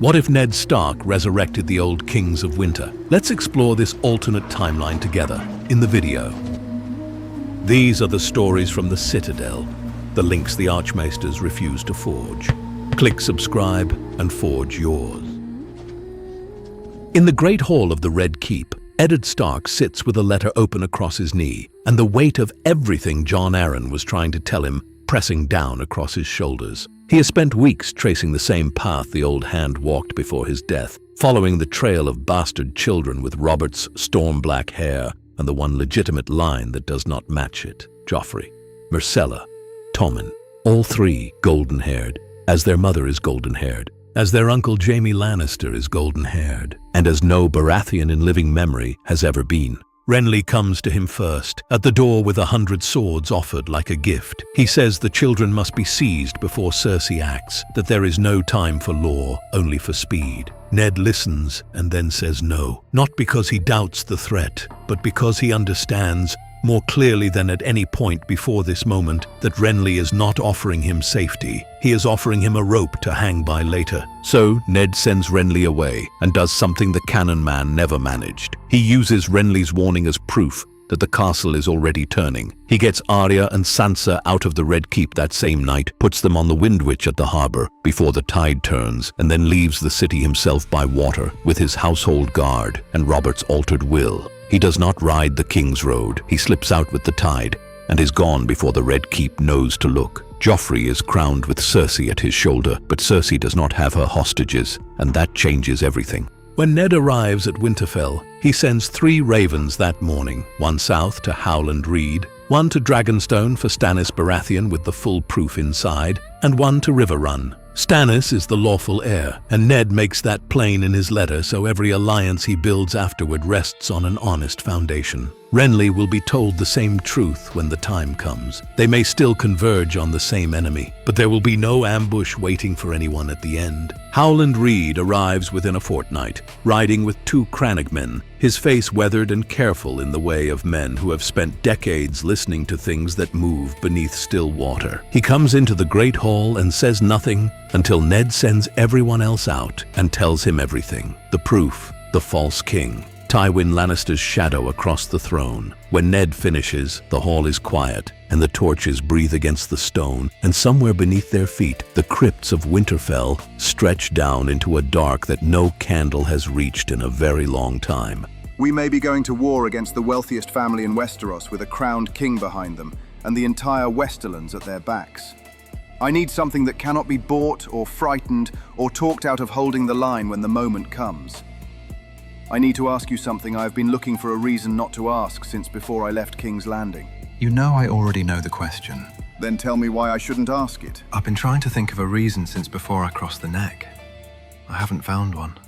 What if Ned Stark resurrected the old kings of winter? Let's explore this alternate timeline together in the video. These are the stories from the Citadel, the links the Archmaesters refuse to forge. Click subscribe and forge yours. In the Great Hall of the Red Keep, Eddard Stark sits with a letter open across his knee, and the weight of everything Jon Arryn was trying to tell him pressing down across his shoulders. He has spent weeks tracing the same path the old hand walked before his death, following the trail of bastard children with Robert's storm-black hair and the one legitimate line that does not match it. Joffrey, Myrcella, Tommen, all three golden-haired, as their mother is golden-haired, as their uncle Jaime Lannister is golden-haired, and as no Baratheon in living memory has ever been. Renly comes to him first, at the door with 100 swords offered like a gift. He says the children must be seized before Cersei acts, that there is no time for law, only for speed. Ned listens and then says no, not because he doubts the threat, but because he understands, more clearly than at any point before this moment, that Renly is not offering him safety. He is offering him a rope to hang by later. So Ned sends Renly away and does something the Cannon Man never managed. He uses Renly's warning as proof that the castle is already turning. He gets Arya and Sansa out of the Red Keep that same night, puts them on the Windwitch at the harbor before the tide turns, and then leaves the city himself by water with his household guard and Robert's altered will. He does not ride the King's Road. He slips out with the tide and is gone before the Red Keep knows to look. Joffrey is crowned with Cersei at his shoulder, but Cersei does not have her hostages, and that changes everything. When Ned arrives at Winterfell, he sends 3 ravens that morning, one south to Howland Reed, one to Dragonstone for Stannis Baratheon with the full proof inside, and one to Riverrun. Stannis is the lawful heir, and Ned makes that plain in his letter, so every alliance he builds afterward rests on an honest foundation. Renly will be told the same truth when the time comes. They may still converge on the same enemy, but there will be no ambush waiting for anyone at the end. Howland Reed arrives within a fortnight, riding with 2 crannogmen, his face weathered and careful in the way of men who have spent decades listening to things that move beneath still water. He comes into the Great Hall and says nothing until Ned sends everyone else out and tells him everything. The proof, the false king, Tywin Lannister's shadow across the throne. When Ned finishes, the hall is quiet, and the torches breathe against the stone, and somewhere beneath their feet, the crypts of Winterfell stretch down into a dark that no candle has reached in a very long time. We may be going to war against the wealthiest family in Westeros with a crowned king behind them, and the entire Westerlands at their backs. I need something that cannot be bought or frightened or talked out of holding the line when the moment comes. I need to ask you something I have been looking for a reason not to ask since before I left King's Landing. You know I already know the question. Then tell me why I shouldn't ask it. I've been trying to think of a reason since before I crossed the neck. I haven't found one.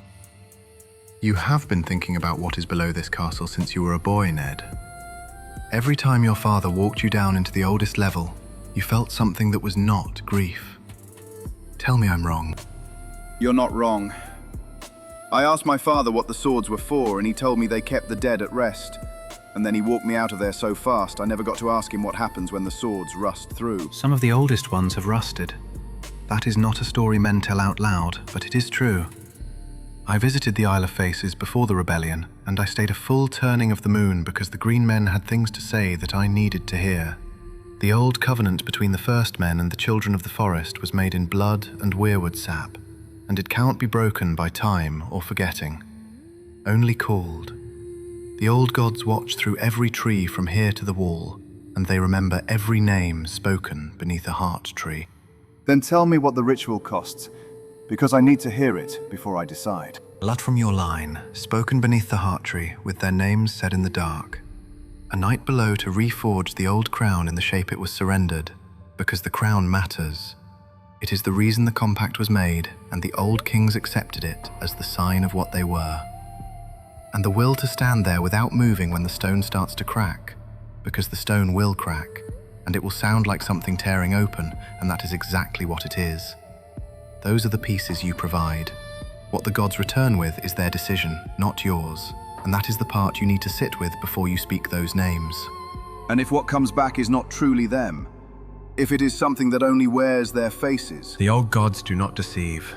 You have been thinking about what is below this castle since you were a boy, Ned. Every time your father walked you down into the oldest level, you felt something that was not grief. Tell me I'm wrong. You're not wrong. I asked my father what the swords were for, and he told me they kept the dead at rest. And then he walked me out of there so fast, I never got to ask him what happens when the swords rust through. Some of the oldest ones have rusted. That is not a story men tell out loud, but it is true. I visited the Isle of Faces before the rebellion, and I stayed a full turning of the moon because the Green Men had things to say that I needed to hear. The old covenant between the First Men and the Children of the Forest was made in blood and weirwood sap, and it can't be broken by time or forgetting, only called. The old gods watch through every tree from here to the wall, and they remember every name spoken beneath a heart tree. Then tell me what the ritual costs, because I need to hear it before I decide. Blood from your line, spoken beneath the heart tree, with their names said in the dark. A night below to reforge the old crown in the shape it was surrendered, because the crown matters. It is the reason the compact was made, and the old kings accepted it as the sign of what they were. And the will to stand there without moving when the stone starts to crack, because the stone will crack, and it will sound like something tearing open, and that is exactly what it is. Those are the pieces you provide. What the gods return with is their decision, not yours, and that is the part you need to sit with before you speak those names. And if what comes back is not truly them, if it is something that only wears their faces? The old gods do not deceive.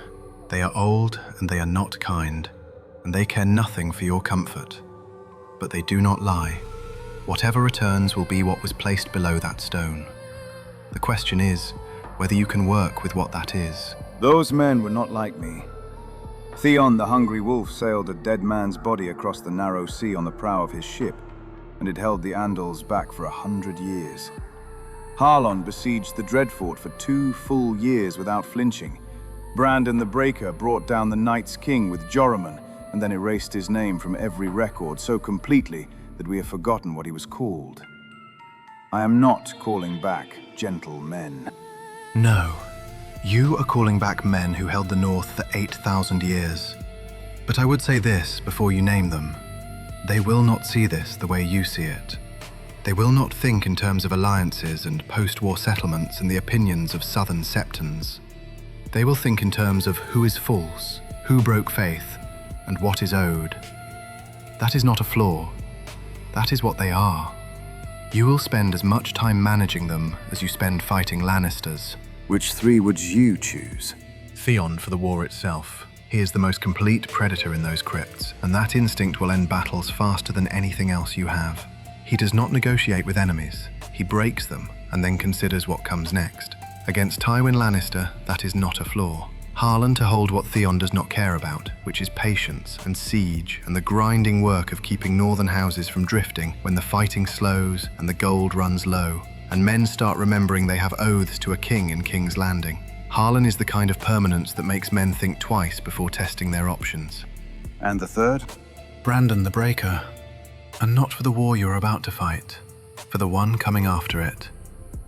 They are old and they are not kind, and they care nothing for your comfort. But they do not lie. Whatever returns will be what was placed below that stone. The question is whether you can work with what that is. Those men were not like me. Theon the Hungry Wolf sailed a dead man's body across the narrow sea on the prow of his ship, and it held the Andals back for 100 years. Harlon besieged the Dreadfort for 2 full years without flinching. Brandon the Breaker brought down the Night's King with Joramun, and then erased his name from every record so completely that we have forgotten what he was called. I am not calling back gentle men. No, you are calling back men who held the North for 8,000 years. But I would say this before you name them. They will not see this the way you see it. They will not think in terms of alliances and post-war settlements and the opinions of southern septons. They will think in terms of who is false, who broke faith, and what is owed. That is not a flaw. That is what they are. You will spend as much time managing them as you spend fighting Lannisters. Which 3 would you choose? Theon for the war itself. He is the most complete predator in those crypts, and that instinct will end battles faster than anything else you have. He does not negotiate with enemies. He breaks them and then considers what comes next. Against Tywin Lannister, that is not a flaw. Harlan to hold what Theon does not care about, which is patience and siege and the grinding work of keeping northern houses from drifting when the fighting slows and the gold runs low, and men start remembering they have oaths to a king in King's Landing. Harlan is the kind of permanence that makes men think twice before testing their options. And the 3rd? Brandon the Breaker. And not for the war you're about to fight, for the one coming after it.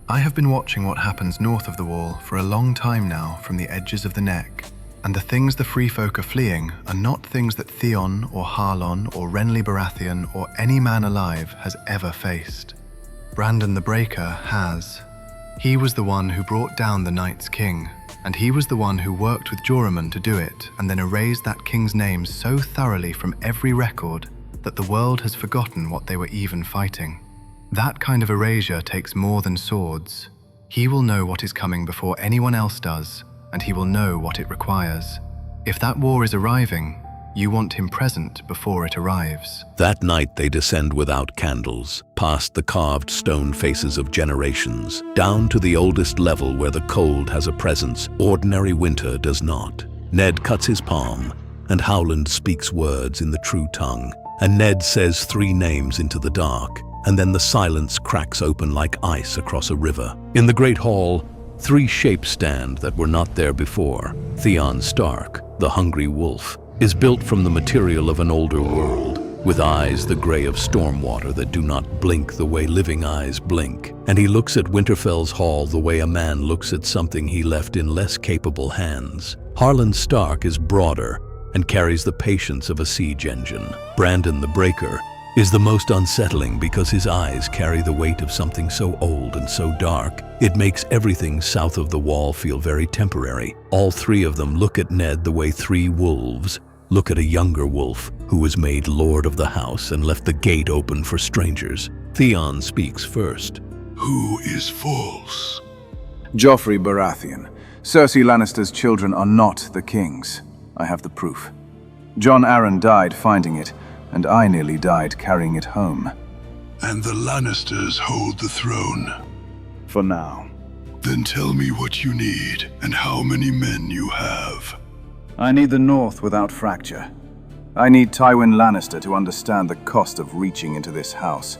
I have been watching what happens north of the wall for a long time now from the edges of the neck, and the things the free folk are fleeing are not things that Theon or Harlon or Renly Baratheon or any man alive has ever faced. Brandon the Breaker has. He was the one who brought down the Night's King, and he was the one who worked with Joramun to do it and then erased that king's name so thoroughly from every record that the world has forgotten what they were even fighting. That kind of erasure takes more than swords. He will know what is coming before anyone else does, and he will know what it requires. If that war is arriving, you want him present before it arrives. That night they descend without candles, past the carved stone faces of generations, down to the oldest level where the cold has a presence ordinary winter does not. Ned cuts his palm, and Howland speaks words in the true tongue, and Ned says 3 names into the dark, and then the silence cracks open like ice across a river. In the great hall, 3 shapes stand that were not there before. Theon Stark, the Hungry Wolf, is built from the material of an older world, with eyes the gray of storm water that do not blink the way living eyes blink. And he looks at Winterfell's hall the way a man looks at something he left in less capable hands. Harlan Stark is broader and carries the patience of a siege engine. Brandon the Breaker is the most unsettling because his eyes carry the weight of something so old and so dark. It makes everything south of the wall feel very temporary. All 3 of them look at Ned the way 3 wolves look at a younger wolf who was made lord of the house and left the gate open for strangers. Theon speaks first. Who is false? Joffrey Baratheon. Cersei Lannister's children are not the king's. I have the proof. Jon Arryn died finding it, and I nearly died carrying it home. And the Lannisters hold the throne. For now. Then tell me what you need and how many men you have. I need the North without fracture. I need Tywin Lannister to understand the cost of reaching into this house.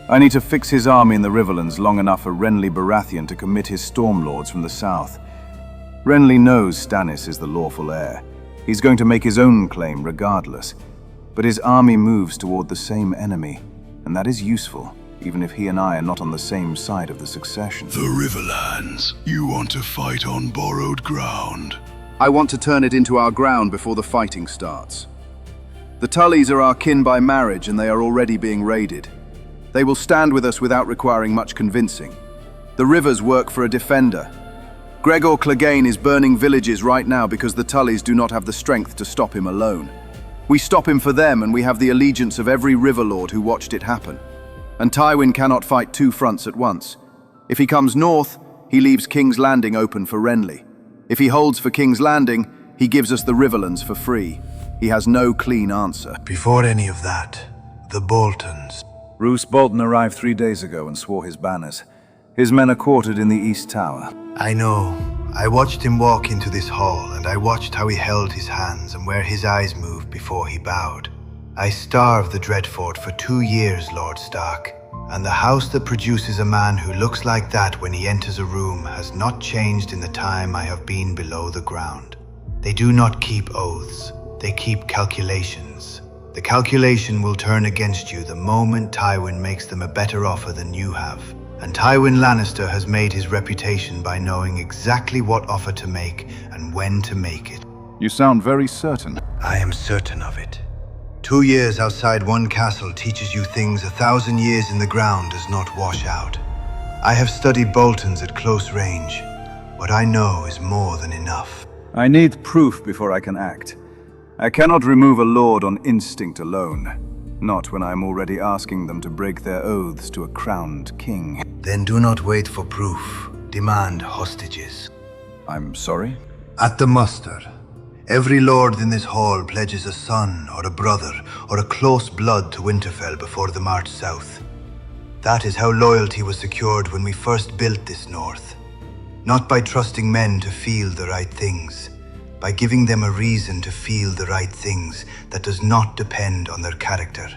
I need to fix his army in the Riverlands long enough for Renly Baratheon to commit his Stormlords from the south. Renly knows Stannis is the lawful heir. He's going to make his own claim regardless. But his army moves toward the same enemy, and that is useful, even if he and I are not on the same side of the succession. The Riverlands. You want to fight on borrowed ground. I want to turn it into our ground before the fighting starts. The Tullys are our kin by marriage, and they are already being raided. They will stand with us without requiring much convincing. The rivers work for a defender. Gregor Clegane is burning villages right now because the Tullys do not have the strength to stop him alone. We stop him for them, and we have the allegiance of every Riverlord who watched it happen. And Tywin cannot fight 2 fronts at once. If he comes north, he leaves King's Landing open for Renly. If he holds for King's Landing, He gives us the Riverlands for free. He has no clean answer. Before any of that, the Boltons. Roose Bolton arrived 3 days ago and swore his banners. His men are quartered in the East Tower. I know. I watched him walk into this hall, and I watched how he held his hands and where his eyes moved before he bowed. I starved the Dreadfort for 2 years, Lord Stark, and the house that produces a man who looks like that when he enters a room has not changed in the time I have been below the ground. They do not keep oaths, they keep calculations. The calculation will turn against you the moment Tywin makes them a better offer than you have. And Tywin Lannister has made his reputation by knowing exactly what offer to make and when to make it. You sound very certain. I am certain of it. 2 years outside one castle teaches you things 1,000 years in the ground does not wash out. I have studied Boltons at close range. What I know is more than enough. I need proof before I can act. I cannot remove a lord on instinct alone. Not when I am already asking them to break their oaths to a crowned king. Then do not wait for proof. Demand hostages. I'm sorry? At the muster, every lord in this hall pledges a son or a brother or a close blood to Winterfell before the march south. That is how loyalty was secured when we first built this north. Not by trusting men to feel the right things, by giving them a reason to feel the right things that does not depend on their character.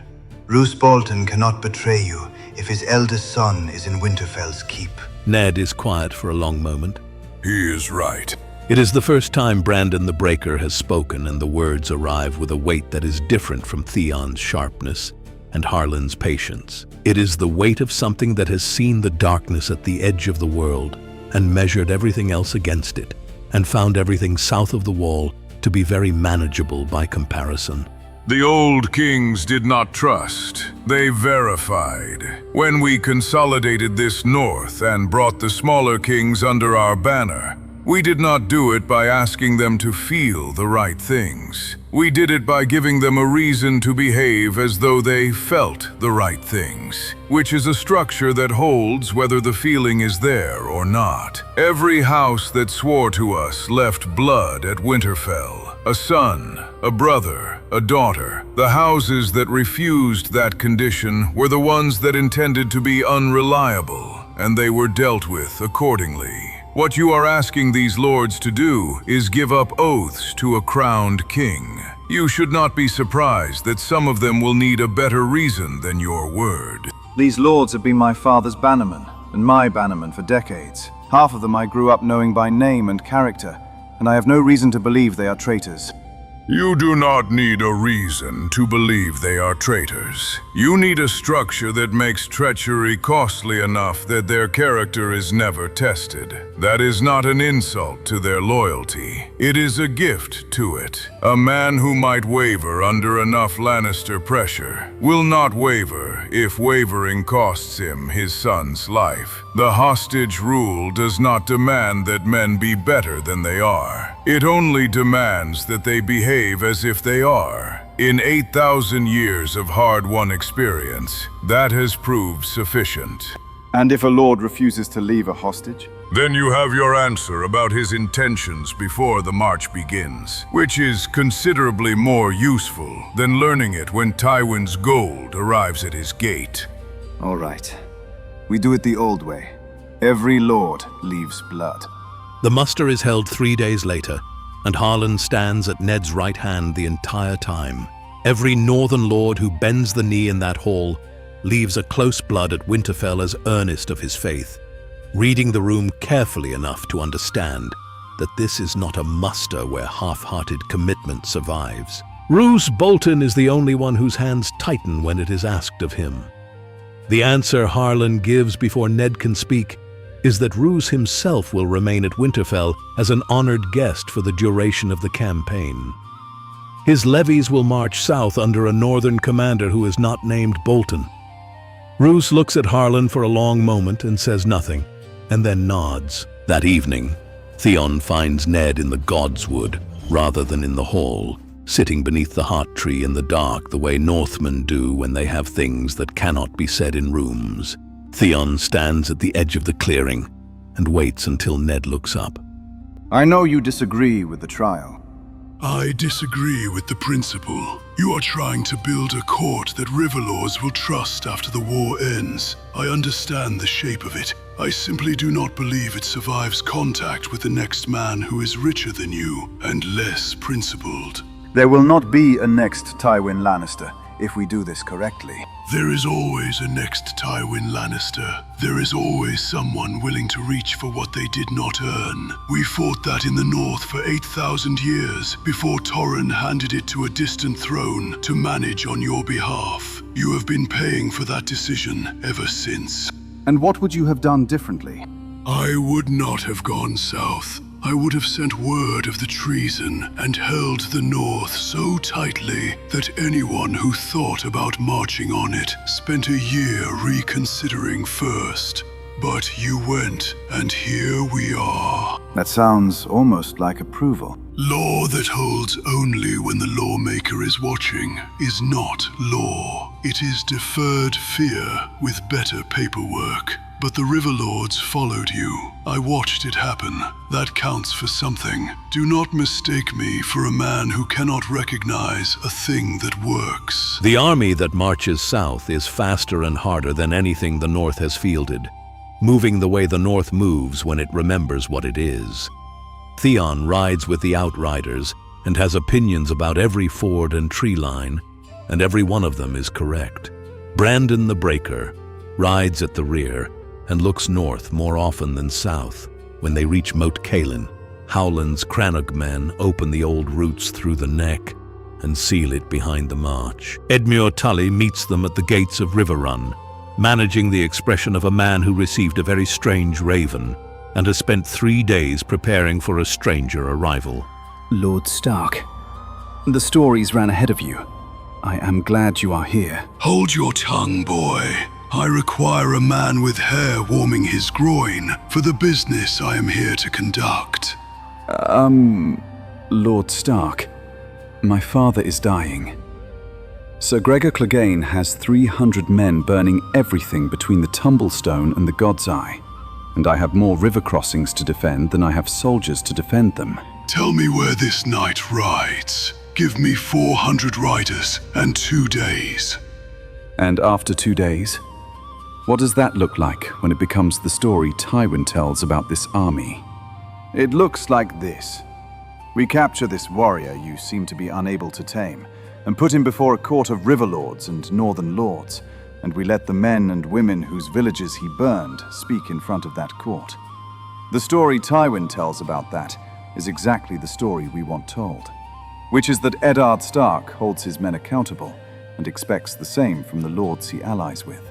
Roose Bolton cannot betray you if his eldest son is in Winterfell's keep. Ned is quiet for a long moment. He is right. It is the first time Brandon the Breaker has spoken, and the words arrive with a weight that is different from Theon's sharpness and Harlan's patience. It is the weight of something that has seen the darkness at the edge of the world and measured everything else against it, and found everything south of the wall to be very manageable by comparison. The old kings did not trust. They verified. When we consolidated this north and brought the smaller kings under our banner, we did not do it by asking them to feel the right things. We did it by giving them a reason to behave as though they felt the right things, which is a structure that holds whether the feeling is there or not. Every house that swore to us left blood at Winterfell. A son, a brother, a daughter. The houses that refused that condition were the ones that intended to be unreliable, and they were dealt with accordingly. What you are asking these lords to do is give up oaths to a crowned king. You should not be surprised that some of them will need a better reason than your word. These lords have been my father's bannermen, and my bannermen for decades. Half of them I grew up knowing by name and character, and I have no reason to believe they are traitors. You do not need a reason to believe they are traitors. You need a structure that makes treachery costly enough that their character is never tested. That is not an insult to their loyalty. It is a gift to it. A man who might waver under enough Lannister pressure will not waver if wavering costs him his son's life. The hostage rule does not demand that men be better than they are. It only demands that they behave as if they are. In 8,000 years of hard-won experience, that has proved sufficient. And if a lord refuses to leave a hostage? Then you have your answer about his intentions before the march begins, which is considerably more useful than learning it when Tywin's gold arrives at his gate. All right. We do it the old way. Every lord leaves blood. The muster is held 3 days later, and Harlan stands at Ned's right hand the entire time. Every northern lord who bends the knee in that hall leaves a close blood at Winterfell as earnest of his faith, reading the room carefully enough to understand that this is not a muster where half-hearted commitment survives. Roose Bolton is the only one whose hands tighten when it is asked of him. The answer Harlan gives before Ned can speak is that Roose himself will remain at Winterfell as an honored guest for the duration of the campaign. His levies will march south under a northern commander who is not named Bolton. Roose looks at Harlan for a long moment and says nothing, and then nods. That evening, Theon finds Ned in the Godswood rather than in the hall, sitting beneath the heart tree in the dark the way Northmen do when they have things that cannot be said in rooms. Theon stands at the edge of the clearing and waits until Ned looks up. I know you disagree with the trial, I disagree with the principle. You are trying to build a court that Riverlords will trust after the war ends. I understand the shape of it. I simply do not believe it survives contact with the next man who is richer than you and less principled. There will not be a next Tywin Lannister if we do this correctly. There is always a next Tywin Lannister. There is always someone willing to reach for what they did not earn. We fought that in the north for 8,000 years before Torrhen handed it to a distant throne to manage on your behalf. You have been paying for that decision ever since. And what would you have done differently? I would not have gone south. I would have sent word of the treason and held the north so tightly that anyone who thought about marching on it spent a year reconsidering first. But you went, and here we are. That sounds almost like approval. Law that holds only when the lawmaker is watching is not law. It is deferred fear with better paperwork. But the Riverlords followed you. I watched it happen. That counts for something. Do not mistake me for a man who cannot recognize a thing that works. The army that marches south is faster and harder than anything the North has fielded, moving the way the North moves when it remembers what it is. Theon rides with the Outriders and has opinions about every ford and tree line, and every one of them is correct. Brandon the Breaker rides at the rear and looks north more often than south. When they reach Moat Cailin, Howland's Crannog men open the old routes through the neck and seal it behind the march. Edmure Tully meets them at the gates of Riverrun, managing the expression of a man who received a very strange raven and has spent 3 days preparing for a stranger arrival. Lord Stark, the stories ran ahead of you. I am glad you are here. Hold your tongue, boy. I require a man with hair warming his groin for the business I am here to conduct. Lord Stark, my father is dying. Sir Gregor Clegane has 300 men burning everything between the Tumblestone and the God's Eye, and I have more river crossings to defend than I have soldiers to defend them. Tell me where this knight rides. Give me 400 riders and 2 days. And after 2 days? What does that look like when it becomes the story Tywin tells about this army? It looks like this. We capture this warrior you seem to be unable to tame, and put him before a court of Riverlords and Northern Lords, and we let the men and women whose villages he burned speak in front of that court. The story Tywin tells about that is exactly the story we want told, which is that Eddard Stark holds his men accountable and expects the same from the lords he allies with.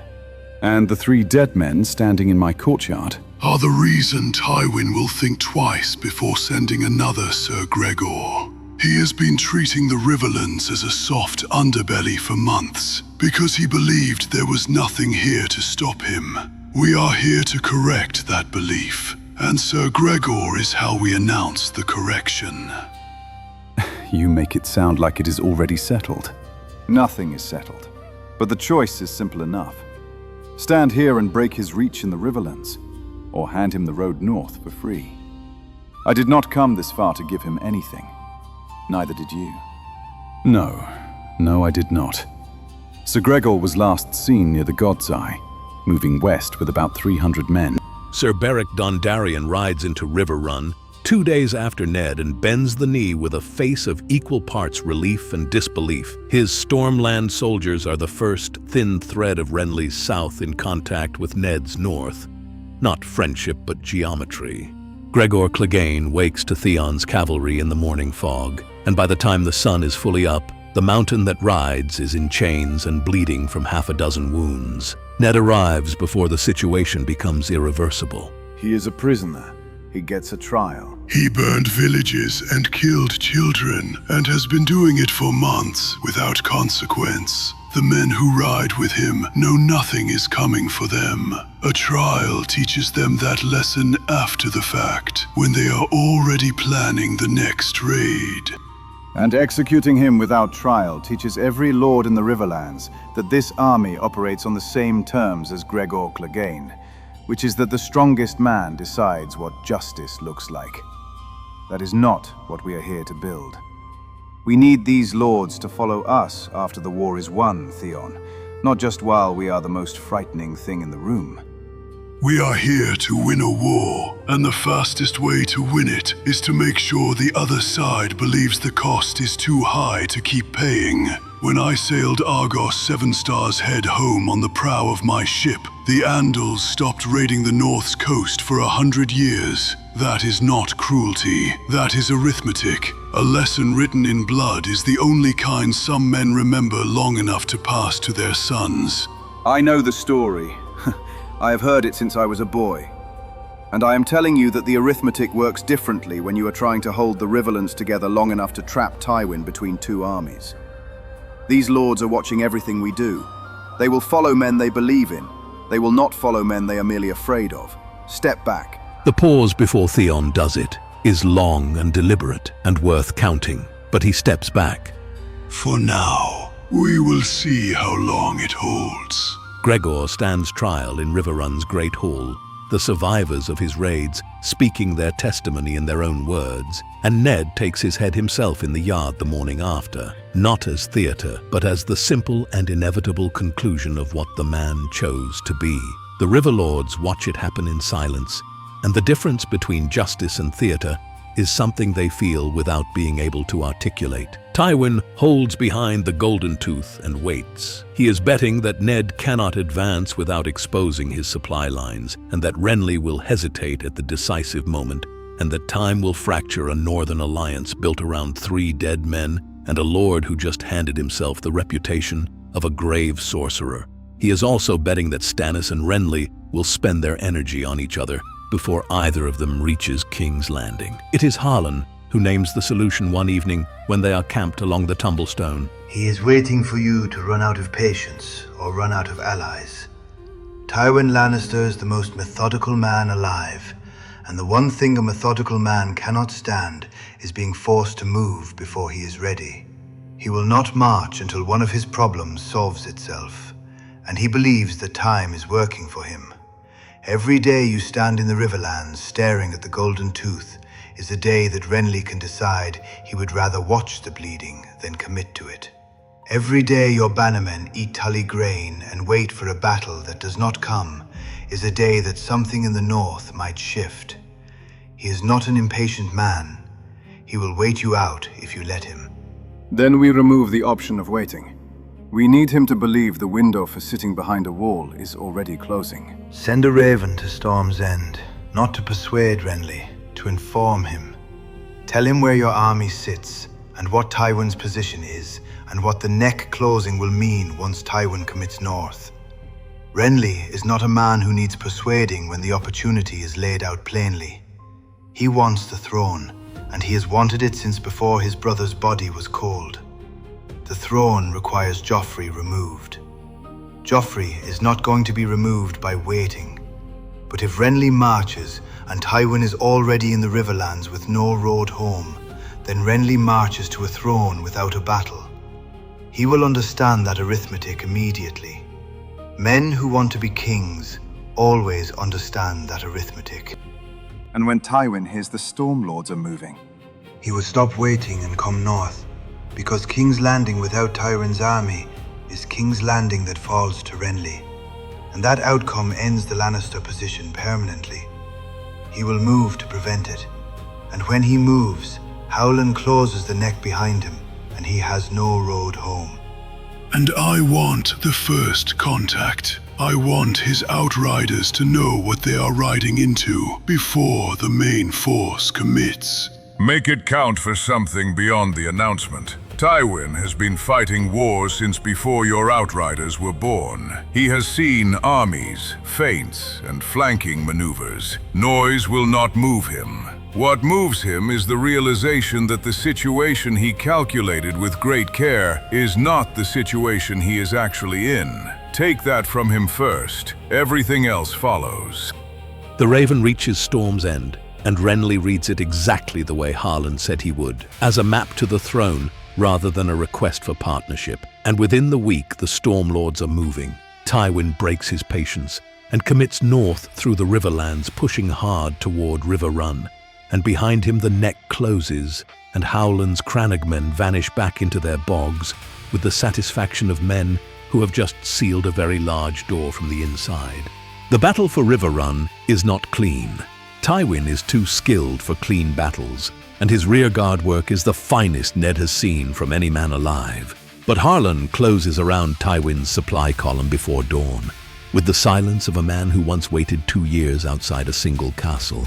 And the 3 dead men standing in my courtyard are the reason Tywin will think twice before sending another Sir Gregor. He has been treating the Riverlands as a soft underbelly for months because he believed there was nothing here to stop him. We are here to correct that belief, and Sir Gregor is how we announce the correction. You make it sound like it is already settled. Nothing is settled, but the choice is simple enough. Stand here and break his reach in the Riverlands, or hand him the road north for free. I did not come this far to give him anything. Neither did you. No, I did not. Sir Gregor was last seen near the God's Eye, moving west with about 300 men. Sir Beric Dondarrion rides into Riverrun 2 days after Ned and bends the knee with a face of equal parts relief and disbelief. His Stormland soldiers are the first thin thread of Renly's south in contact with Ned's north. Not friendship, but geometry. Gregor Clegane wakes to Theon's cavalry in the morning fog, and by the time the sun is fully up, the mountain that rides is in chains and bleeding from 6 wounds. Ned arrives before the situation becomes irreversible. He is a prisoner. He gets a trial. He burned villages and killed children, and has been doing it for months without consequence. The men who ride with him know nothing is coming for them. A trial teaches them that lesson after the fact, when they are already planning the next raid. And executing him without trial teaches every lord in the Riverlands that this army operates on the same terms as Gregor Clegane, which is that the strongest man decides what justice looks like. That is not what we are here to build. We need these lords to follow us after the war is won, Theon, not just while we are the most frightening thing in the room. We are here to win a war, and the fastest way to win it is to make sure the other side believes the cost is too high to keep paying. When I sailed Argos 7 Stars Head home on the prow of my ship, the Andals stopped raiding the North's coast for 100 years. That is not cruelty, that is arithmetic. A lesson written in blood is the only kind some men remember long enough to pass to their sons. I know the story. I have heard it since I was a boy. And I am telling you that the arithmetic works differently when you are trying to hold the Riverlands together long enough to trap Tywin between two armies. These lords are watching everything we do. They will follow men they believe in. They will not follow men they are merely afraid of. Step back. The pause before Theon does it is long and deliberate and worth counting, but he steps back. For now, we will see how long it holds. Gregor stands trial in Riverrun's Great Hall, the survivors of his raids speaking their testimony in their own words, and Ned takes his head himself in the yard the morning after, not as theatre, but as the simple and inevitable conclusion of what the man chose to be. The Riverlords watch it happen in silence, and the difference between justice and theatre is something they feel without being able to articulate. Tywin holds behind the Golden Tooth and waits. He is betting that Ned cannot advance without exposing his supply lines, and that Renly will hesitate at the decisive moment, and that time will fracture a northern alliance built around 3 dead men and a lord who just handed himself the reputation of a grave sorcerer. He is also betting that Stannis and Renly will spend their energy on each other before either of them reaches King's Landing. It is Harlan who names the solution one evening when they are camped along the Tumblestone. He is waiting for you to run out of patience or run out of allies. Tywin Lannister is the most methodical man alive, and the one thing a methodical man cannot stand is being forced to move before he is ready. He will not march until one of his problems solves itself, and he believes that time is working for him. Every day you stand in the Riverlands staring at the Golden Tooth is a day that Renly can decide he would rather watch the bleeding than commit to it. Every day your bannermen eat Tully grain and wait for a battle that does not come is a day that something in the north might shift. He is not an impatient man. He will wait you out if you let him. Then we remove the option of waiting. We need him to believe the window for sitting behind a wall is already closing. Send a raven to Storm's End, not to persuade Renly, to inform him. Tell him where your army sits, and what Tywin's position is, and what the neck closing will mean once Tywin commits north. Renly is not a man who needs persuading when the opportunity is laid out plainly. He wants the throne, and he has wanted it since before his brother's body was cold. The throne requires Joffrey removed. Joffrey is not going to be removed by waiting. But if Renly marches and Tywin is already in the Riverlands with no road home, then Renly marches to a throne without a battle. He will understand that arithmetic immediately. Men who want to be kings always understand that arithmetic. And when Tywin hears the Stormlords are moving, he will stop waiting and come north, because King's Landing without Tywin's army is King's Landing that falls to Renly, and that outcome ends the Lannister position permanently. He will move to prevent it, and when he moves, Howland closes the neck behind him, and he has no road home. And I want the first contact. I want his outriders to know what they are riding into before the main force commits. Make it count for something beyond the announcement. Tywin has been fighting wars since before your outriders were born. He has seen armies, feints, and flanking maneuvers. Noise will not move him. What moves him is the realization that the situation he calculated with great care is not the situation he is actually in. Take that from him first. Everything else follows. The Raven reaches Storm's End, and Renly reads it exactly the way Harlan said he would, as a map to the throne rather than a request for partnership. And within the week, the Stormlords are moving. Tywin breaks his patience and commits north through the Riverlands, pushing hard toward Riverrun. And behind him the neck closes, and Howland's crannogmen vanish back into their bogs with the satisfaction of men who have just sealed a very large door from the inside. The battle for Riverrun is not clean. Tywin is too skilled for clean battles, and his rearguard work is the finest Ned has seen from any man alive. But Harlan closes around Tywin's supply column before dawn, with the silence of a man who once waited 2 years outside a single castle.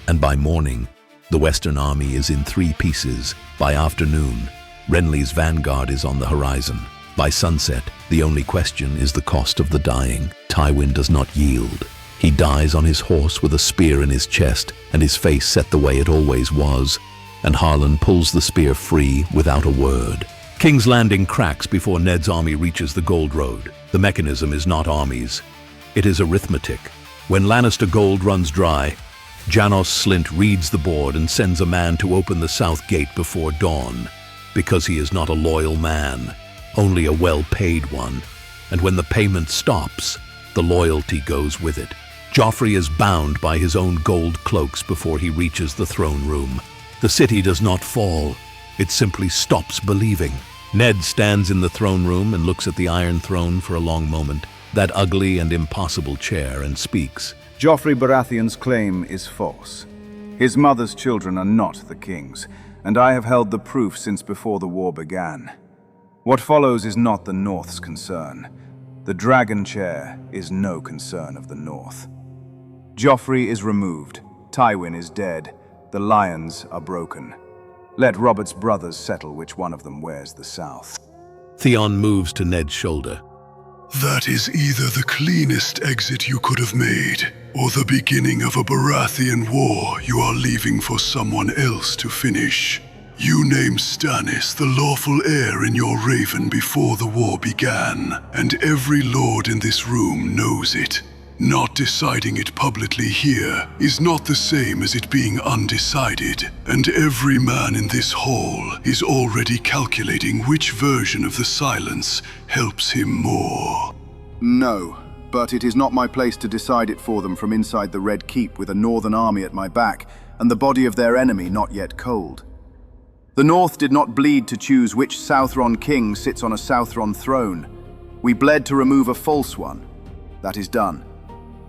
And by morning, the Western army is in 3 pieces. By afternoon, Renly's vanguard is on the horizon. By sunset, the only question is the cost of the dying. Tywin does not yield. He dies on his horse with a spear in his chest and his face set the way it always was, and Harlan pulls the spear free without a word. King's Landing cracks before Ned's army reaches the Gold Road. The mechanism is not armies. It is arithmetic. When Lannister gold runs dry, Janos Slynt reads the board and sends a man to open the south gate before dawn, because he is not a loyal man, only a well-paid one, and when the payment stops, the loyalty goes with it. Joffrey is bound by his own gold cloaks before he reaches the throne room. The city does not fall, it simply stops believing. Ned stands in the throne room and looks at the Iron Throne for a long moment, that ugly and impossible chair, and speaks. Joffrey Baratheon's claim is false. His mother's children are not the king's, and I have held the proof since before the war began. What follows is not the North's concern. The Dragon Chair is no concern of the North. Joffrey is removed. Tywin is dead. The lions are broken. Let Robert's brothers settle which one of them wears the South. Theon moves to Ned's shoulder. That is either the cleanest exit you could have made, or the beginning of a Baratheon war you are leaving for someone else to finish. You named Stannis the lawful heir in your raven before the war began, and every lord in this room knows it. Not deciding it publicly here is not the same as it being undecided, and every man in this hall is already calculating which version of the silence helps him more. No, but it is not my place to decide it for them from inside the Red Keep with a northern army at my back and the body of their enemy not yet cold. The North did not bleed to choose which Southron king sits on a Southron throne. We bled to remove a false one. That is done.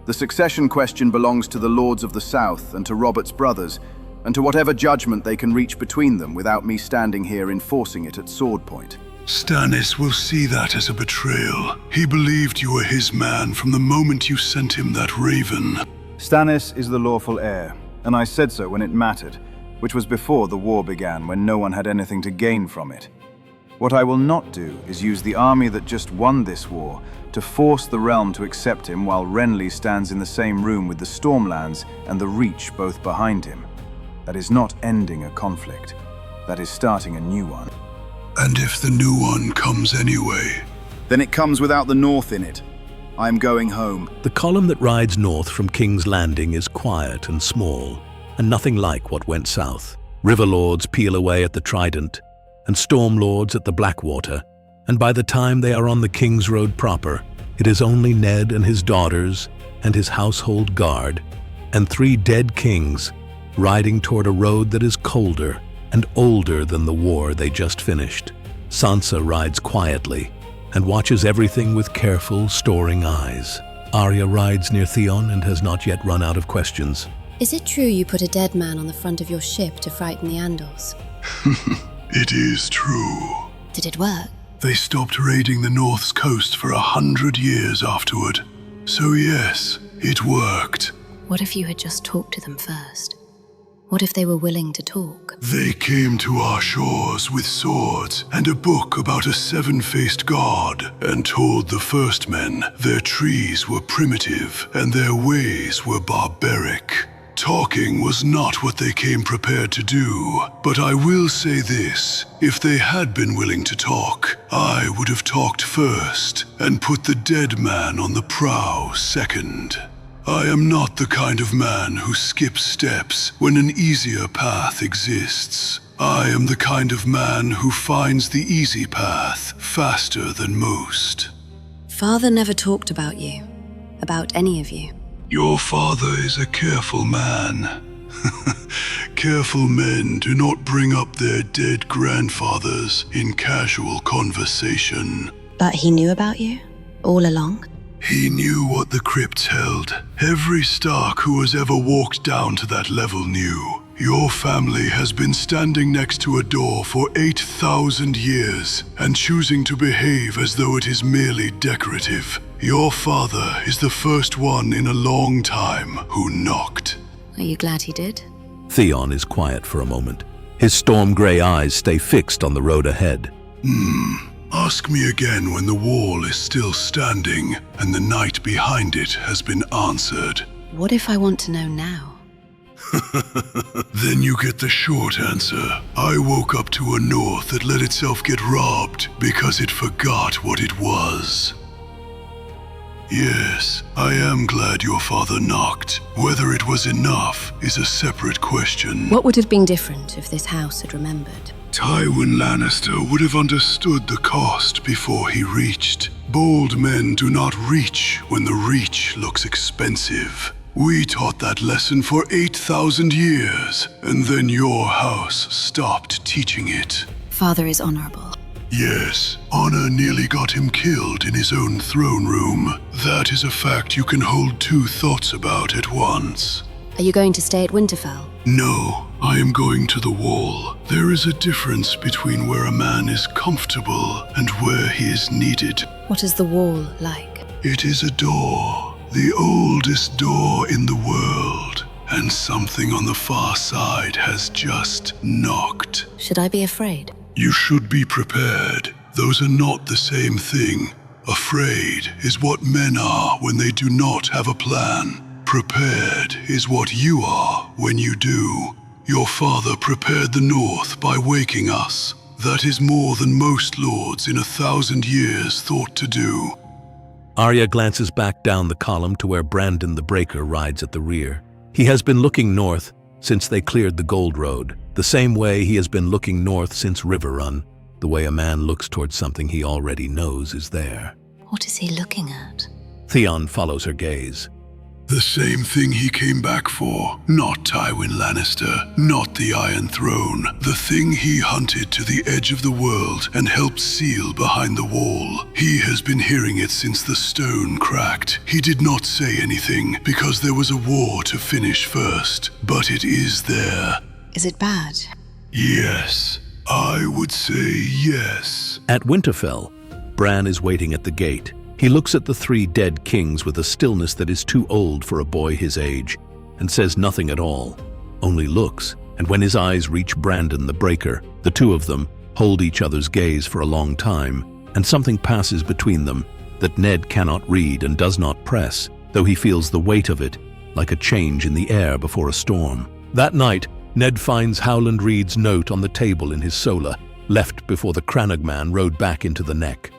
The succession question belongs to the Lords of the South and to Robert's brothers, and to whatever judgment they can reach between them without me standing here enforcing it at sword point. Stannis will see that as a betrayal. He believed you were his man from the moment you sent him that raven. Stannis is the lawful heir, and I said so when it mattered, which was before the war began, when no one had anything to gain from it. What I will not do is use the army that just won this war to force the realm to accept him while Renly stands in the same room with the Stormlands and the Reach both behind him. That is not ending a conflict. That is starting a new one. And if the new one comes anyway? Then it comes without the North in it. I am going home. The column that rides north from King's Landing is quiet and small, and nothing like what went south. Riverlords peel away at the Trident, and Stormlords at the Blackwater, and by the time they are on the King's Road proper, it is only Ned and his daughters and his household guard, and 3 dead kings riding toward a road that is colder and older than the war they just finished. Sansa rides quietly and watches everything with careful, storing eyes. Arya rides near Theon and has not yet run out of questions. Is it true you put a dead man on the front of your ship to frighten the Andals? It is true. Did it work? They stopped raiding the North's coast for 100 years afterward. So yes, it worked. What if you had just talked to them first? What if they were willing to talk? They came to our shores with swords and a book about a 7-faced god, and told the first men their trees were primitive and their ways were barbaric. Talking was not what they came prepared to do, but I will say this: if they had been willing to talk, I would have talked first and put the dead man on the prow second. I am not the kind of man who skips steps when an easier path exists. I am the kind of man who finds the easy path faster than most. Father never talked about you, about any of you. Your father is a careful man. Careful men do not bring up their dead grandfathers in casual conversation. But he knew about you? All along? He knew what the crypts held. Every Stark who has ever walked down to that level knew. Your family has been standing next to a door for 8,000 years and choosing to behave as though it is merely decorative. Your father is the first one in a long time who knocked. Are you glad he did? Theon is quiet for a moment. His storm-grey eyes stay fixed on the road ahead. Ask me again when the wall is still standing and the night behind it has been answered. What if I want to know now? Then you get the short answer. I woke up to a north that let itself get robbed because it forgot what it was. Yes, I am glad your father knocked. Whether it was enough is a separate question. What would have been different if this house had remembered? Tywin Lannister would have understood the cost before he reached. Bold men do not reach when the reach looks expensive. We taught that lesson for 8,000 years, and then your house stopped teaching it. Father is honorable. Yes, honor nearly got him killed in his own throne room. That is a fact you can hold two thoughts about at once. Are you going to stay at Winterfell? No, I am going to the Wall. There is a difference between where a man is comfortable and where he is needed. What is the Wall like? It is a door. The oldest door in the world, and something on the far side has just knocked. Should I be afraid? You should be prepared. Those are not the same thing. Afraid is what men are when they do not have a plan. Prepared is what you are when you do. Your father prepared the North by waking us. That is more than most lords in 1,000 years thought to do. Arya glances back down the column to where Brandon the Breaker rides at the rear. He has been looking north since they cleared the Gold Road, the same way he has been looking north since Riverrun, the way a man looks towards something he already knows is there. What is he looking at? Theon follows her gaze. The same thing he came back for. Not Tywin Lannister, not the Iron Throne. The thing he hunted to the edge of the world and helped seal behind the wall. He has been hearing it since the stone cracked. He did not say anything because there was a war to finish first. But it is there. Is it bad? Yes, I would say yes. At Winterfell, Bran is waiting at the gate. He looks at the three dead kings with a stillness that is too old for a boy his age, and says nothing at all, only looks, and when his eyes reach Brandon the Breaker, the two of them hold each other's gaze for a long time, and something passes between them that Ned cannot read and does not press, though he feels the weight of it, like a change in the air before a storm. That night, Ned finds Howland Reed's note on the table in his solar, left before the Cranagman rode back into the Neck.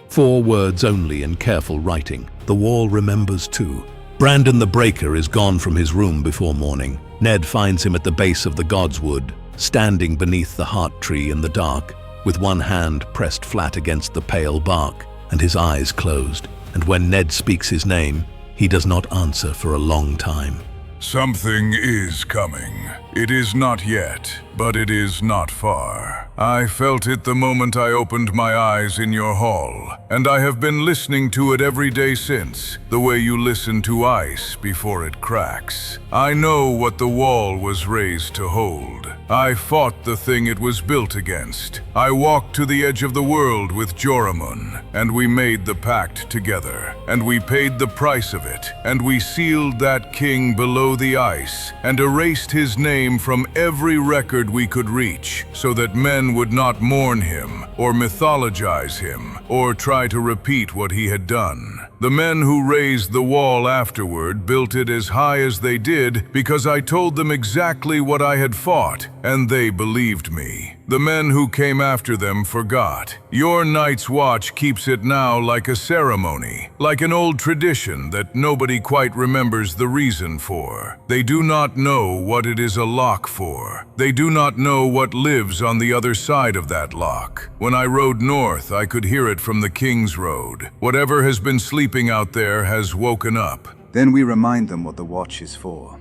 4 words only in careful writing. The Wall remembers too. Brandon the Breaker is gone from his room before morning. Ned finds him at the base of the Godswood, standing beneath the heart tree in the dark, with one hand pressed flat against the pale bark, and his eyes closed. And when Ned speaks his name, he does not answer for a long time. Something is coming. It is not yet, but it is not far. I felt it the moment I opened my eyes in your hall, and I have been listening to it every day since, the way you listen to ice before it cracks. I know what the wall was raised to hold. I fought the thing it was built against. I walked to the edge of the world with Joramun, and we made the pact together, and we paid the price of it, and we sealed that king below the ice, and erased his name from every record we could reach, so that men would not mourn him, or mythologize him, or try to repeat what he had done. The men who raised the wall afterward built it as high as they did because I told them exactly what I had fought, and they believed me. The men who came after them forgot. Your Night's Watch keeps it now like a ceremony, like an old tradition that nobody quite remembers the reason for. They do not know what it is a lock for. They do not know what lives on the other side of that lock. When I rode north, I could hear it from the King's Road. Whatever has been sleeping out there has woken up. Then we remind them what the Watch is for.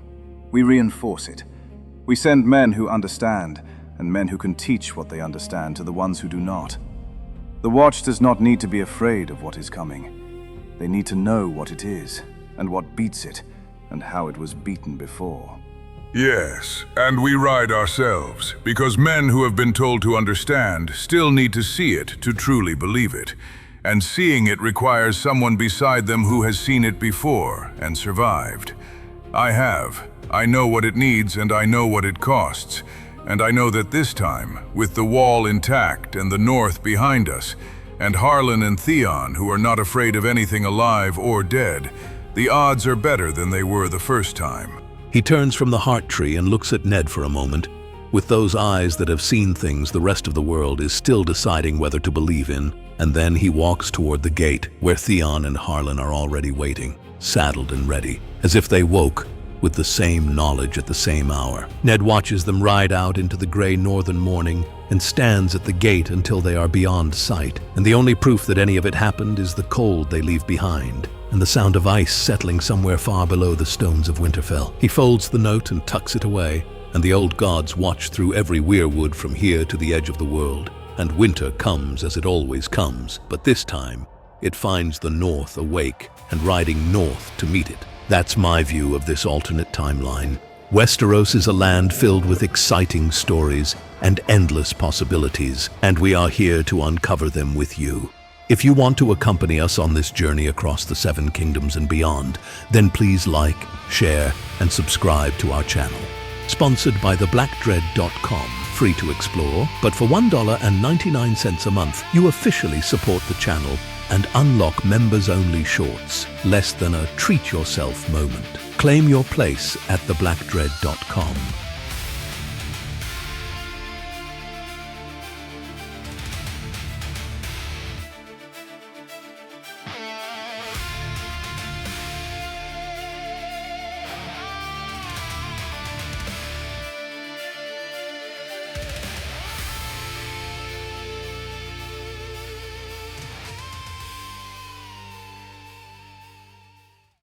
We reinforce it. We send men who understand, and men who can teach what they understand to the ones who do not. The Watch does not need to be afraid of what is coming. They need to know what it is, and what beats it, and how it was beaten before. Yes, and we ride ourselves, because men who have been told to understand still need to see it to truly believe it. And seeing it requires someone beside them who has seen it before and survived. I have. I know what it needs and I know what it costs. And I know that this time, with the wall intact and the north behind us, and Harlan and Theon who are not afraid of anything alive or dead, the odds are better than they were the first time. He turns from the heart tree and looks at Ned for a moment. With those eyes that have seen things the rest of the world is still deciding whether to believe in, and then he walks toward the gate where Theon and Harlan are already waiting, saddled and ready, as if they woke with the same knowledge at the same hour. Ned watches them ride out into the gray northern morning and stands at the gate until they are beyond sight, and the only proof that any of it happened is the cold they leave behind, and the sound of ice settling somewhere far below the stones of Winterfell. He folds the note and tucks it away, and the old gods watch through every weirwood from here to the edge of the world. And winter comes as it always comes, but this time it finds the north awake and riding north to meet it. That's my view of this alternate timeline. Westeros is a land filled with exciting stories and endless possibilities, and we are here to uncover them with you. If you want to accompany us on this journey across the Seven Kingdoms and beyond, then please like, share, and subscribe to our channel. Sponsored by theblackdread.com. Free to explore, but for $1.99 a month, you officially support the channel and unlock members-only shorts, less than a treat-yourself moment. Claim your place at theblackdread.com.